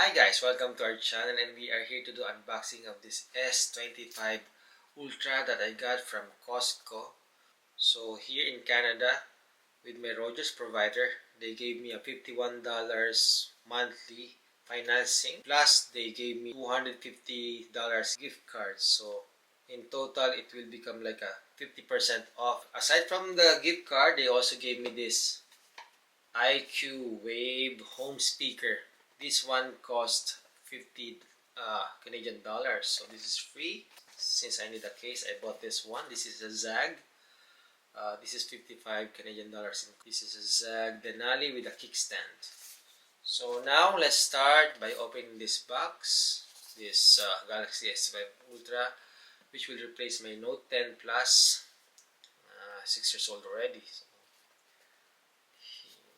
Hi guys, welcome to our channel, and we are here to do unboxing of this S25 Ultra that I got from Costco. So here in Canada, with my Rogers provider, they gave me a $51 monthly financing, plus they gave me $250 gift card. So in total, it will become like a 50% off. Aside from the gift card, they also gave me this IQ Wave home speaker. This one cost 50 Canadian dollars, so this is free. Since I need a case, I bought this one. This is a Zagg. This is 55 Canadian dollars. This is a Zaagg Denali with a kickstand. So now let's start by opening this box. This Galaxy S25 Ultra, which will replace my Note 10 Plus. 6 years old already. So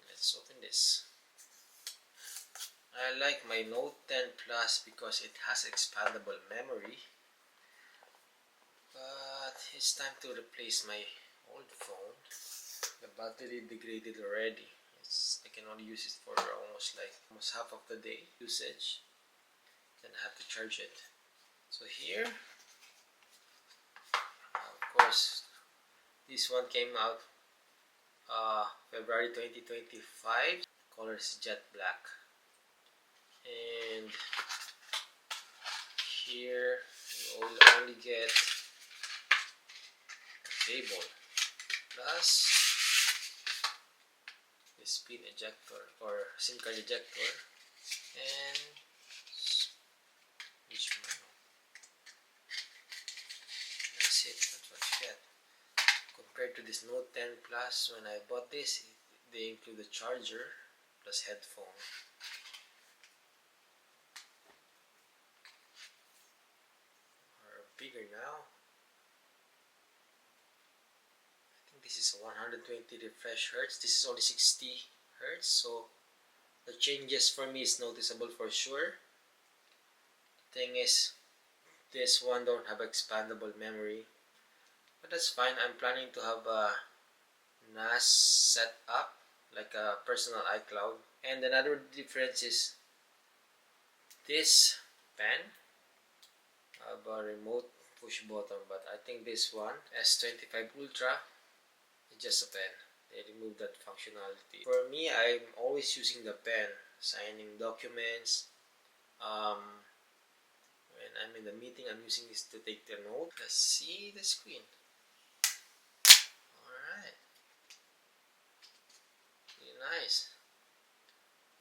let's open this. I like my Note 10 Plus because it has expandable memory, but it's time to replace my old phone. The battery degraded already. I can only use it for almost half of the day usage, then I have to charge it. So here, of course, this one came out February 2025. Color is jet black. And here you will only get a cable plus this pin ejector or SIM card ejector and which manual. That's it. That's what you get. Compared to this Note 10 Plus, when I bought this, they include a charger plus headphone. Bigger now. I think this is 120 refresh hertz. This is only 60 hertz, so the changes for me is noticeable for sure. The thing is, this one don't have expandable memory, but that's fine. I'm planning to have a NAS set up, like a personal iCloud. And another difference is this pen. A remote push button, but I think this one S25 Ultra is just a pen. They removed that functionality. For me, I'm always using the pen, signing documents. When I'm in the meeting, I'm using this to take the note. Let's see the screen. Alright, really nice.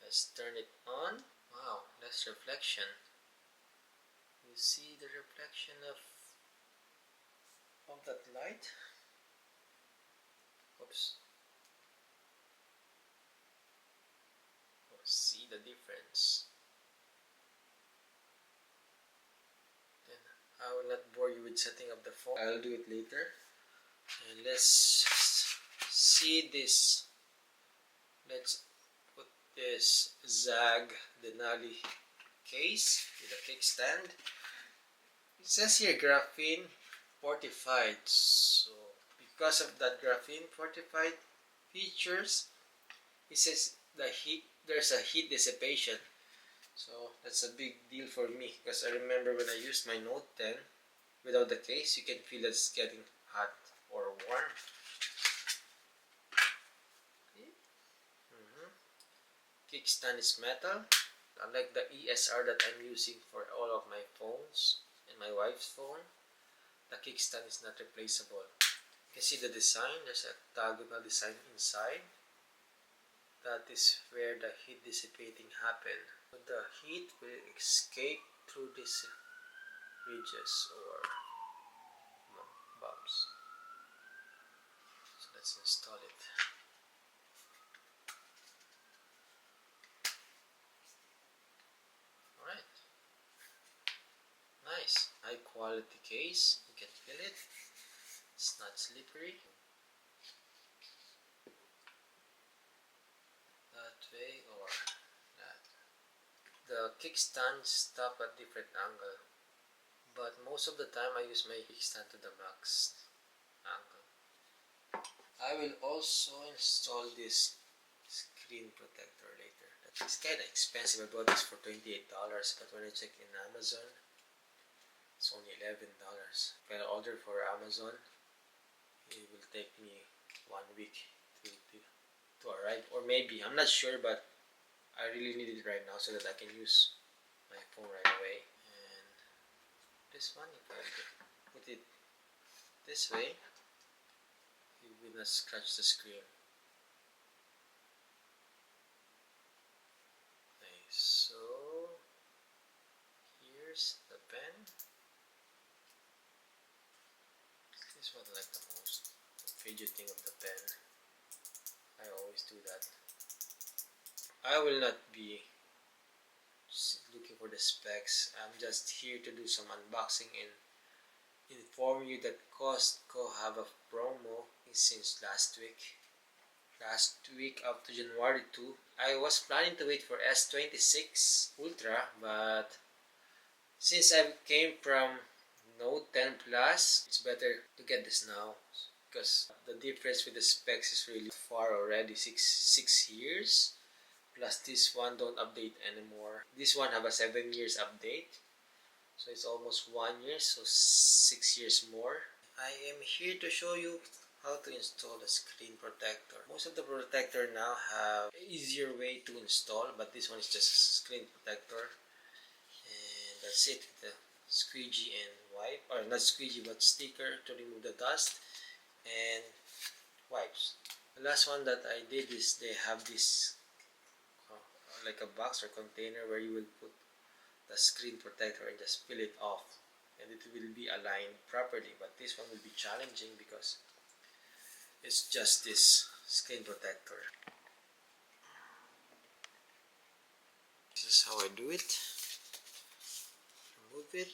Let's turn it on. Wow, less reflection. You see the reflection of that light. Oops. See the difference. Then I will not bore you with setting up the phone. I'll do it later. And let's see this. Let's put this Zaagg Denali case with a kickstand. It says here graphene fortified, so because of that graphene fortified features, it says there's a heat dissipation. So that's a big deal for me, because I remember when I used my Note 10 without the case, you can feel it's getting hot or warm. Okay. Kickstand is metal. Unlike the ESR that I'm using for all of my phones and my wife's phone, the kickstand is not replaceable. You can see the design. There's a octagonal design inside. That is where the heat dissipating happens. The heat will escape through these ridges or bumps. So let's install it. Nice, high quality case. You can feel it. It's not slippery. That way or that. The kickstand stop at different angle, but most of the time I use my kickstand to the max angle. I will also install this screen protector later. It's kind of expensive. I bought this for $28, but when I checked in Amazon, it's only $11. If I order for Amazon, it will take me 1 week to arrive, or maybe, I'm not sure, but I really need it right now so that I can use my phone right away. And this one, if I put it this way, it will not scratch the screen. Okay, so here's the pen. This is what I like the most, the fidgeting of the pen. I always do that. I will not be looking for the specs. I'm just here to do some unboxing and inform you that Costco have a promo since last week up to January 2. I was planning to wait for S26 Ultra, but since I came from Note 10 Plus, it's better to get this now because the difference with the specs is really far already. Six years, plus this one don't update anymore. This one have a 7 years update, so it's almost 1 year, so 6 years more. I am here to show you how to install the screen protector. Most of the protector now have an easier way to install, but this one is just screen protector, and that's it. The squeegee and wipe, or not squeegee but sticker to remove the dust, and wipes. The last one that I did is they have this like a box or container where you will put the screen protector and just peel it off, and it will be aligned properly. But this one will be challenging because it's just this screen protector. This is how I do it. Remove it.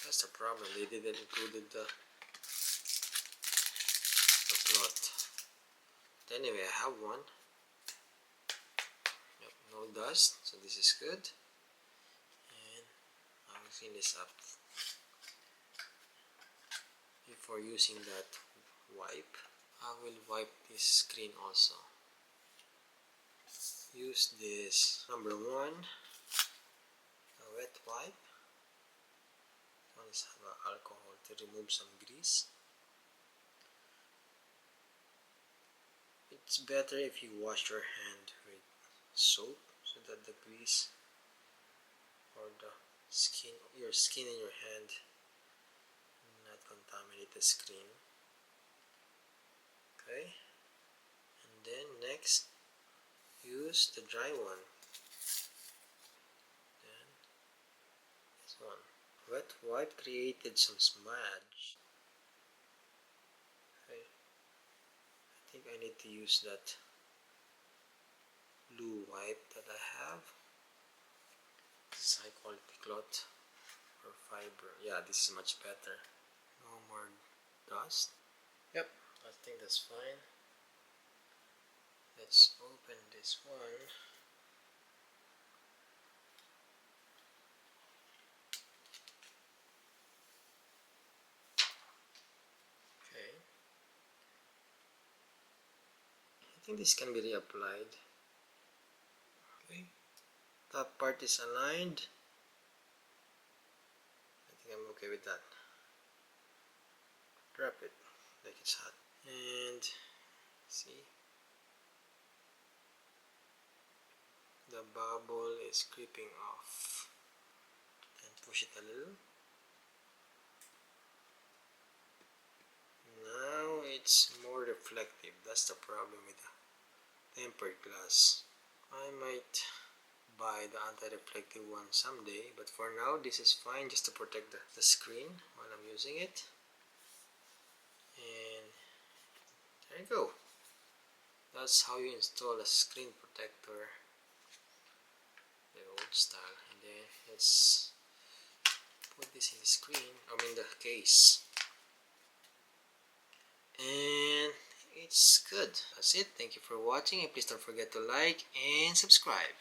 That's the problem, they didn't include the cloth. But anyway, I have one. Yep, no dust, so this is good. And I will clean this up before using that wipe. I will wipe this screen also. Use this number 1, a wet wipe. One is have alcohol to remove some grease. It's better if you wash your hand with soap so that the grease or the skin, your skin in your hand will not contaminate the screen. Okay, and then next use the dry one. Then this one. Wet wipe created some smudge. Okay, I think I need to use that blue wipe that I have. This is high quality cloth or fiber. Yeah, this is much better. No more dust. Yep, I think that's fine. Let's open this one. Okay. I think this can be reapplied. Okay. Top part is aligned. I think I'm okay with that. Drop it like it's hot. And see, the bubble is creeping off. And push it a little. Now it's more reflective. That's the problem with the tempered glass. I might buy the anti-reflective one someday, but for now this is fine just to protect the screen while I'm using it. And there you go. That's how you install a screen protector, the old style. And then let's put this in the screen, the case. And it's good. That's it. Thank you for watching, and please don't forget to like and subscribe.